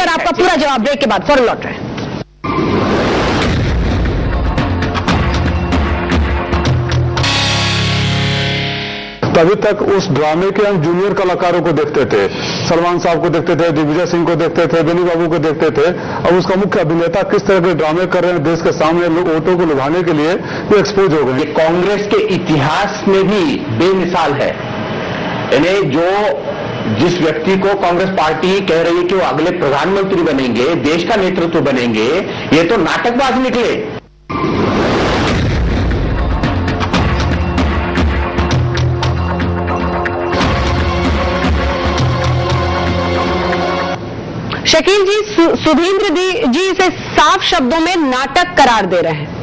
पर आपका पूरा जवाब ब्रेक के बाद फौरन लौट रहे हैं। तभी तक उस ड्रामे के हम जूनियर कलाकारों को देखते थे, सलमान साहब को देखते थे, दिग्विजय सिंह को देखते थे, बेनी बाबू को देखते थे। अब उसका मुख्य अभिनेता किस तरह के ड्रामे कर रहे हैं देश के सामने वोटों को लुभाने के लिए, वो एक्सपोज हो गए। कांग्रेस के इतिहास में भी बेमिसाल है। यानी जिस व्यक्ति को कांग्रेस पार्टी कह रही है कि वो अगले प्रधानमंत्री बनेंगे, देश का नेतृत्व बनेंगे, ये तो नाटकबाज निकले। शकील जी, सुधींद्र जी इसे साफ शब्दों में नाटक करार दे रहे हैं।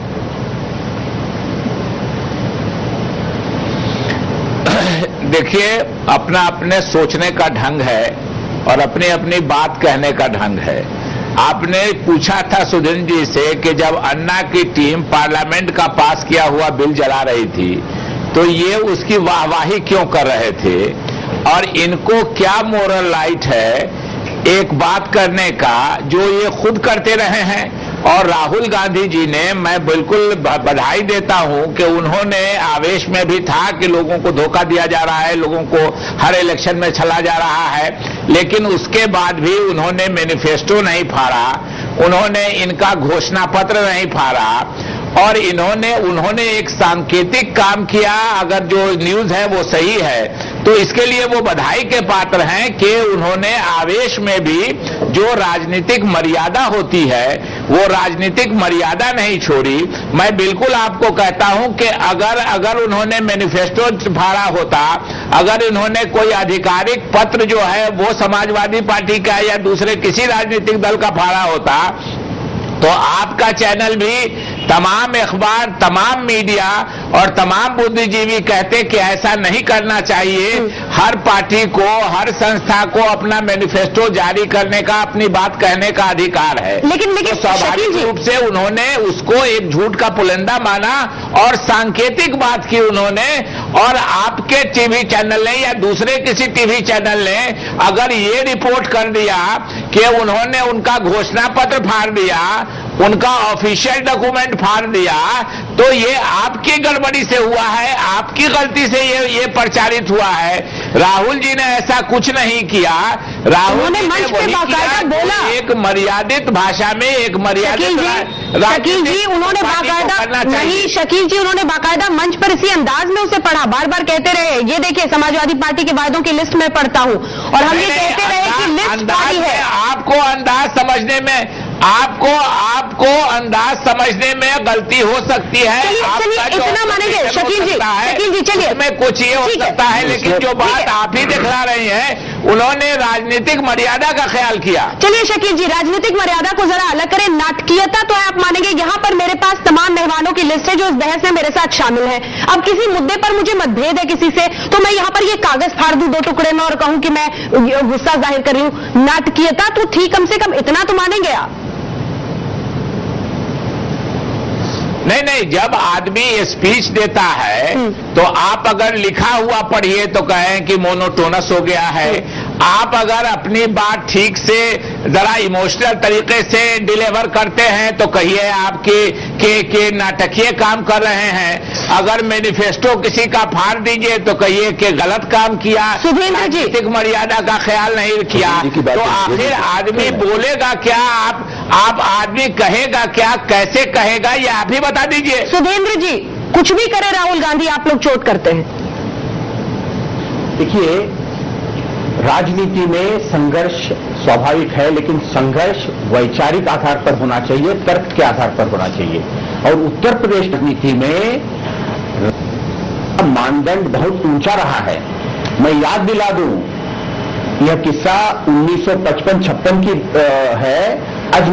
देखिए, अपना अपने सोचने का ढंग है और अपनी अपनी बात कहने का ढंग है। आपने पूछा था सुधींद्र जी से कि जब अन्ना की टीम पार्लियामेंट का पास किया हुआ बिल जला रही थी तो ये उसकी वाहवाही क्यों कर रहे थे और इनको क्या मोरल राइट है एक बात करने का जो ये खुद करते रहे हैं। और राहुल गांधी जी ने, मैं बिल्कुल बधाई देता हूं कि उन्होंने आवेश में भी था कि लोगों को धोखा दिया जा रहा है, लोगों को हर इलेक्शन में छला जा रहा है, लेकिन उसके बाद भी उन्होंने मैनिफेस्टो नहीं फाड़ा, उन्होंने इनका घोषणा पत्र नहीं फाड़ा और उन्होंने एक सांकेतिक काम किया। अगर जो न्यूज है वो सही है तो इसके लिए वो बधाई के पात्र हैं कि उन्होंने आवेश में भी जो राजनीतिक मर्यादा होती है वो राजनीतिक मर्यादा नहीं छोड़ी। मैं बिल्कुल आपको कहता हूं कि अगर उन्होंने मैनिफेस्टो फाड़ा होता, अगर इन्होंने कोई आधिकारिक पत्र जो है वो समाजवादी पार्टी का या दूसरे किसी राजनीतिक दल का फाड़ा होता तो आपका चैनल भी, तमाम अखबार, तमाम मीडिया और तमाम बुद्धिजीवी कहते कि ऐसा नहीं करना चाहिए। हर पार्टी को, हर संस्था को अपना मैनिफेस्टो जारी करने का, अपनी बात कहने का अधिकार है। लेकिन तो स्वाभाविक रूप से उन्होंने उसको एक झूठ का पुलिंदा माना और सांकेतिक बात की उन्होंने। और आपके टीवी चैनल ने या दूसरे किसी टीवी चैनल ने अगर ये रिपोर्ट कर दिया कि उन्होंने उनका घोषणा पत्र फाड़ दिया, उनका ऑफिशियल डॉक्यूमेंट फाड़ दिया, तो ये आपकी गड़बड़ी से हुआ है, आपकी गलती से ये प्रचारित हुआ है। राहुल जी ने ऐसा कुछ नहीं किया। राहुल जी ने वही किया, बोला एक मर्यादित भाषा में, एक मर्यादित शकील जी उन्होंने बाकायदा नहीं, शकील जी उन्होंने बाकायदा मंच पर इसी अंदाज में उसे पढ़ा, बार बार कहते रहे ये देखिए समाजवादी पार्टी के वायदों की लिस्ट में पढ़ता हूं और हम ये कहते रहे कि लिस्ट पारी है। आपको अंदाज समझने में, आपको अंदाज समझने में गलती हो सकती है। चलिए इतना मानेंगे शकील जी चलिए, इसमें कुछ ये हो सकता है, लेकिन जो बात आप ही दिखला रही हैं, उन्होंने राजनीतिक मर्यादा का ख्याल किया। चलिए शकील जी, राजनीतिक मर्यादा को जरा अलग करें, नाटकीयता तो आप मानेंगे। यहाँ पर मेरे पास तमाम मेहमानों की लिस्ट है जो इस बहस में मेरे साथ शामिल है। अब किसी मुद्दे पर मुझे मतभेद है किसी से, तो मैं यहाँ पर ये कागज फाड़ दूं 2 टुकड़े में और कहूं कि मैं गुस्सा जाहिर कर रही हूं। नाटकीयता तो थी, कम से कम इतना तो मानेंगे आप? नहीं, जब आदमी स्पीच देता है तो आप अगर लिखा हुआ पढ़िए तो कहें कि मोनोटोनस हो गया है। आप अगर अपनी बात ठीक से जरा इमोशनल तरीके से डिलीवर करते हैं तो कहिए आपके नाटकीय काम कर रहे हैं। अगर मैनिफेस्टो किसी का फाड़ दीजिए तो कहिए कि गलत काम किया, राजनीतिक मर्यादा का ख्याल नहीं किया। तो आखिर आदमी बोलेगा क्या, आप आदमी कहेगा क्या, कैसे कहेगा, ये आप ही बता दीजिए। सुधींद्र जी, कुछ भी करे राहुल गांधी, आप लोग चोट करते हैं। देखिए, राजनीति में संघर्ष स्वाभाविक है, लेकिन संघर्ष वैचारिक आधार पर होना चाहिए, तर्क के आधार पर होना चाहिए। और उत्तर प्रदेश राजनीति में मानदंड बहुत ऊंचा रहा है। मैं याद दिला दूं, यह किस्सा 1955-56 की है। आज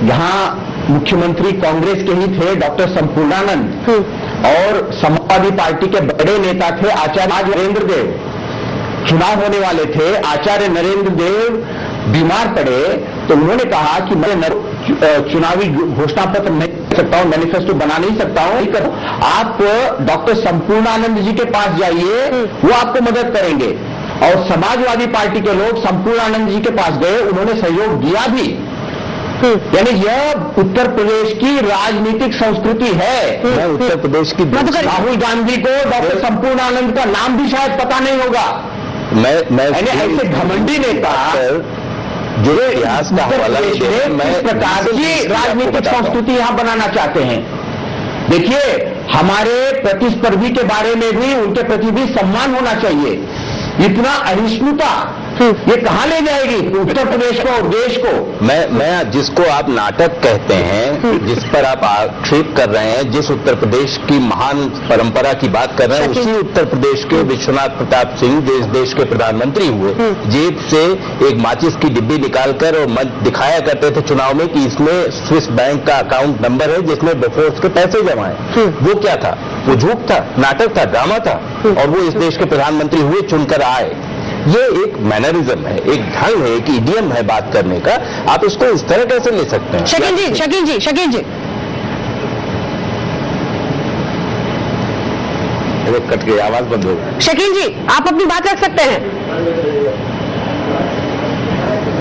यहां मुख्यमंत्री कांग्रेस के ही थे डॉक्टर संपूर्णानंद और समाजवादी पार्टी के बड़े नेता थे आचार्य नरेंद्र देव। चुनाव होने वाले थे, आचार्य नरेंद्र देव बीमार पड़े तो उन्होंने कहा कि मैं चुनावी घोषणा पत्र नहीं कर सकता हूं, मैनिफेस्टो बना नहीं सकता हूं, आप डॉक्टर संपूर्णानंद जी के पास जाइए, वो आपको मदद करेंगे। और समाजवादी पार्टी के लोग संपूर्णानंद जी के पास गए, उन्होंने सहयोग दिया भी। यानी यह उत्तर प्रदेश की राजनीतिक संस्कृति है। मैं उत्तर प्रदेश की राहुल गांधी को डॉक्टर संपूर्णानंद का नाम भी शायद पता नहीं होगा। मैं ऐसे घमंडी नेता जो इतिहास का हवाला मैं इस प्रकार की राजनीतिक संस्कृति यहां बनाना चाहते हैं। देखिए, हमारे प्रतिस्पर्धी के बारे में भी उनके प्रति भी सम्मान होना चाहिए। इतना अहिष्णुता ये कहां ले जाएगी उत्तर प्रदेश को और देश को? मैं जिसको आप नाटक कहते हैं, जिस पर आप आक्षेप कर रहे हैं, जिस उत्तर प्रदेश की महान परंपरा की बात कर रहे हैं, उसी उत्तर प्रदेश के विश्वनाथ प्रताप सिंह देश के प्रधानमंत्री हुए, जेब से एक माचिस की डिब्बी निकालकर और दिखाया करते थे चुनाव में कि इसमें स्विस बैंक का अकाउंट नंबर है जिसमें बोफोर्स के पैसे जमा है। वो क्या था? वो झूठ था, नाटक था, ड्रामा था, और वो इस देश के प्रधानमंत्री हुए, चुनकर आए। ये एक मैनरिज्म है, एक ढंग है, एक इडियम है बात करने का। आप इसको इस तरह कैसे ले सकते हैं? शकील जी कट गई, आवाज बंद हो गई। शकील जी, आप अपनी बात रख सकते हैं।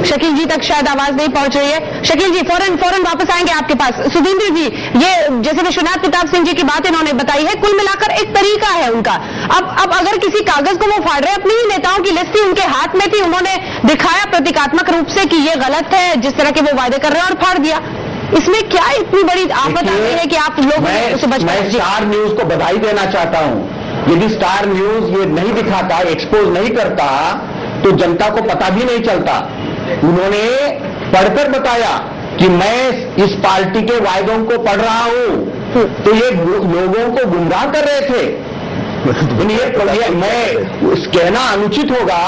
शकील जी तक शायद आवाज नहीं पहुंच रही है। शकील जी फौरन वापस आएंगे आपके पास। सुधींद्र जी, ये जैसे विश्वनाथ प्रताप सिंह जी की बात इन्होंने बताई है, कुल मिलाकर एक तरीका है उनका। अब अगर किसी कागज को वो फाड़ रहे, अपनी ही नेताओं की लिस्ट थी, उनके हाथ में थी, उन्होंने दिखाया प्रतीकात्मक रूप से कि ये गलत है, जिस तरह के वो वादे कर रहे हैं, और फाड़ दिया। इसमें क्या इतनी बड़ी आफत आ गई है कि आप लोग उसे बच पाए? मैं स्टार न्यूज को बधाई देना चाहता हूं। यदि स्टार न्यूज ये नहीं दिखाता, एक्सपोज नहीं करता, तो जनता को पता भी नहीं चलता। उन्होंने पढ़कर बताया कि मैं इस पार्टी के वायदों को पढ़ रहा हूं, तो ये लोगों को गुमराह कर रहे थे। मैं कहना अनुचित होगा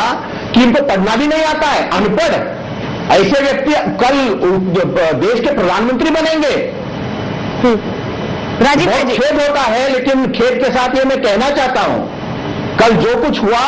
कि इनको पढ़ना भी नहीं आता है, अनपढ़ ऐसे व्यक्ति कल देश के प्रधानमंत्री बनेंगे। राजीव जी, खेद होता है, लेकिन खेद के साथ ये मैं कहना चाहता हूं, कल जो कुछ हुआ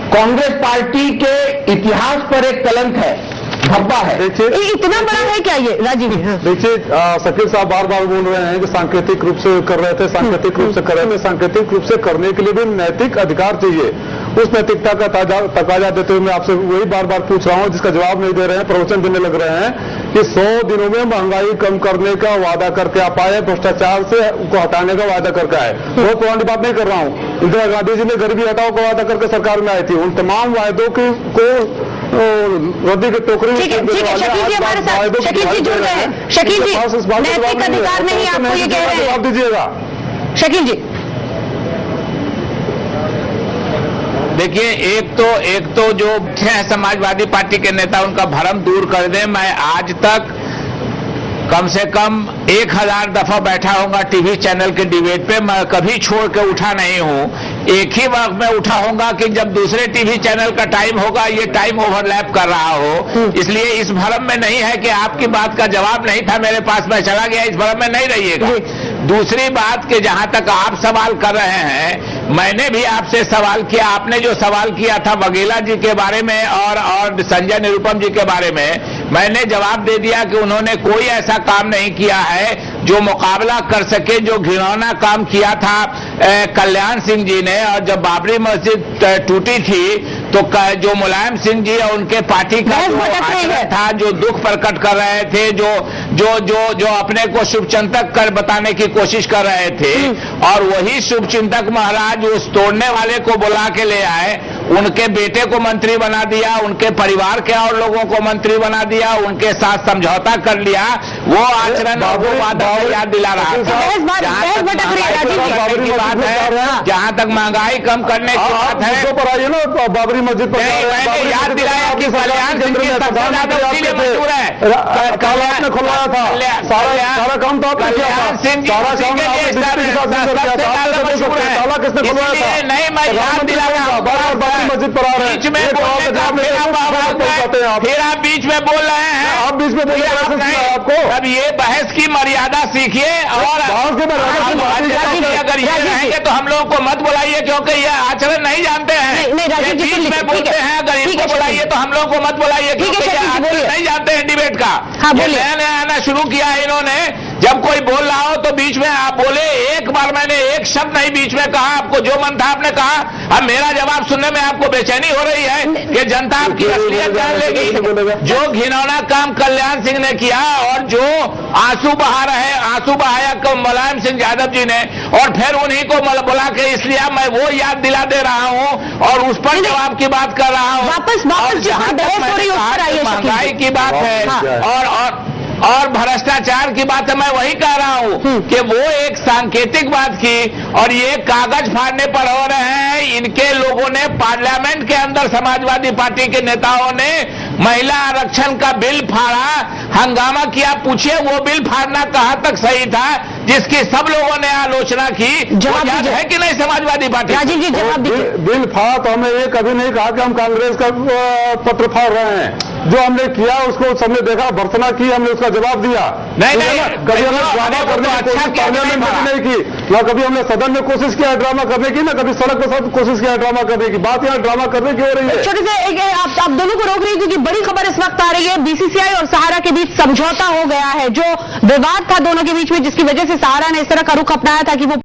कांग्रेस पार्टी के इतिहास पर एक कलंक है, धब्बा है। इतना बड़ा है क्या ये? राजीव देखिए, शकील साहब बार बार बोल रहे हैं कि सांकेतिक रूप से कर रहे थे, सांकेतिक रूप से कर रहे थे। सांकेतिक रूप से करने के लिए भी नैतिक अधिकार चाहिए। उस नैतिकता का तकाजा देते हुए मैं आपसे वही बार बार पूछ रहा हूं, जिसका जवाब नहीं दे रहे हैं, प्रवचन देने लग रहे हैं कि 100 दिनों में महंगाई कम करने का वादा करके आप आए, भ्रष्टाचार से को हटाने का वादा करके आए। बहुत पुरानी बात नहीं कर रहा हूं। इंदिरा गांधी जी ने गरीबी हटाओ का वादा करके सरकार में आई थी। उन तमाम वायदों को रद्दी के टोकरी में, ठीक है शकील जी हमारे साथ, शकील जी जुड़ रहे हैं। शकील जी, नैतिक अधिकार नहीं, आपको ये कह रहे हैं? जवाब दीजिएगा शकील जी। देखिए, एक तो जो है समाजवादी पार्टी के नेता, उनका भ्रम दूर कर दें। मैं आज तक कम से कम 1000 दफा बैठा होगा टीवी चैनल के डिबेट पे, मैं कभी छोड़ के उठा नहीं हूं। एक ही वक्त में उठा होगा कि जब दूसरे टीवी चैनल का टाइम होगा, ये टाइम ओवरलैप कर रहा हो। इसलिए इस भ्रम में नहीं है कि आपकी बात का जवाब नहीं था मेरे पास, मैं चला गया, इस भ्रम में नहीं रहिएगा। दूसरी बात कि जहां तक आप सवाल कर रहे हैं, मैंने भी आपसे सवाल किया। आपने जो सवाल किया था वघेला जी के बारे में और संजय निरुपम जी के बारे में, मैंने जवाब दे दिया कि उन्होंने कोई ऐसा काम नहीं किया है जो मुकाबला कर सके जो घिनौना काम किया था कल्याण सिंह जी ने। और जब बाबरी मस्जिद टूटी थी तो जो मुलायम सिंह जी और उनके पार्टी का जो आचरण था, जो दुख प्रकट कर रहे थे, जो अपने को शुभचिंतक कर बताने की कोशिश कर रहे थे, और वही शुभचिंतक महाराज उस तोड़ने वाले को बुला के ले आए, उनके बेटे को मंत्री बना दिया, उनके परिवार के और लोगों को मंत्री बना दिया, उनके साथ समझौता कर लिया। वो आचरण याद दिला रहा था। जहां तक महंगाई कम करने की बात है, बाबरी मस्जिद पर याद दिलाया कि कल्याण सिंह जी सबसे ज्यादा उसीलिए मशहूर है। आपने खुलवाया था, सारा काम तो आपने किया था, सारा काम किसने खुलवाया था? नहीं, मैं याद दिला रहा हूं। बाबरी मस्जिद पर आ रहे हैं, बीच में फिर आप बीच में बोल रहे हैं, आप बीच में बोल रहे हैं आपको। अब ये बहस की मर्यादा सीखिए, और अगर ये रहेंगे तो हम लोगों को मत बुलाइए, क्योंकि ये आचरण नहीं जानते हैं। बीच में बोलते हैं, अगर इनको है, बुलाइए तो हम लोग को मत बुलाइए, क्योंकि नहीं जानते हैं डिबेट का। नया नया आना शुरू किया है इन्होंने। जब कोई बोल रहा हो तो बीच में आप बोले। एक बार मैंने एक शब्द नहीं बीच में कहा, आपको जो मन था आपने कहा। अब मेरा जवाब सुनने में आपको बेचैनी हो रही है कि जनता आपकी असलियत जान लेगी। जो घिनौना काम कल्याण सिंह ने किया और जो आंसू बहाया मुलायम सिंह यादव जी ने, और फिर उन्हीं को बुला के, इसलिए मैं वो याद दिला दे रहा हूं और उस पर जवाब की बात कर रहा हूं। वापस जहां बहस हो रही है उस पर आइए। महंगाई की बात है और भ्रष्टाचार की बात है, मैं वही कह रहा हूं कि वो एक सांकेतिक बात की और ये कागज फाड़ने पर हो रहे हैं। इनके लोगों ने पार्लियामेंट के अंदर समाजवादी पार्टी के नेताओं ने महिला आरक्षण का बिल फाड़ा, हंगामा किया। पूछिए वो बिल फाड़ना कहां तक सही था, जिसकी सब लोगों ने आलोचना की। जवाब है कि नहीं समाजवादी पार्टी? राजीव जी जवाब दीजिए। बिल फाड़ा तो हमने ये कभी नहीं कहा कि हम कांग्रेस का पत्र फाड़ रहे हैं। जो हमने किया उसको सबने देखा, भर्त्सना की, हमने उसका जवाब दिया। नहीं कभी हमने ड्रामा करने की कोशिश पार्लियामेंट में नहीं की, ना कभी हमने सदन में कोशिश किया ड्रामा करने की, ना कभी सड़क पर कोशिश किया ड्रामा करने की। बात यहाँ ड्रामा करने की हो रही है। छोटे से आप दोनों को रोक रही है क्योंकि बड़ी खबर इस वक्त आ रही है। बीसीसीआई और सहारा के बीच समझौता हो गया है। जो विवाद था दोनों के बीच में, जिसकी वजह से सहारा ने इस तरह का रुख अपनाया था कि वो